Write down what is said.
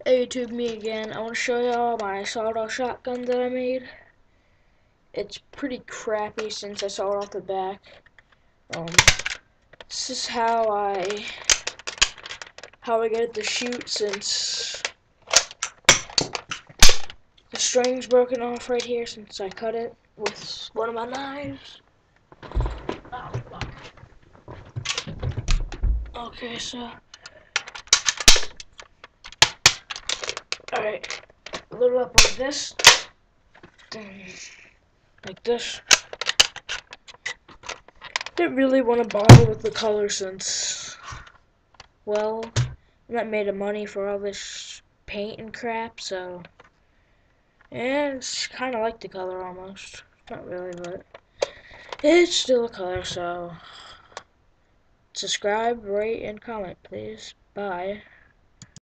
Hey YouTube, me again. I want to show y'all my sawed-off shotgun that I made. It's pretty crappy since I saw it off the back. This is how I get it to shoot since the string's broken off right here since I cut it with one of my knives. Oh, fuck. Okay, so alright, load it up like this. Like this. Didn't really want to bother with the color since, well, I'm not made of money for all this paint and crap, so, and it's kind of like the color almost. Not really, but it's still a color, so subscribe, rate, and comment, please. Bye.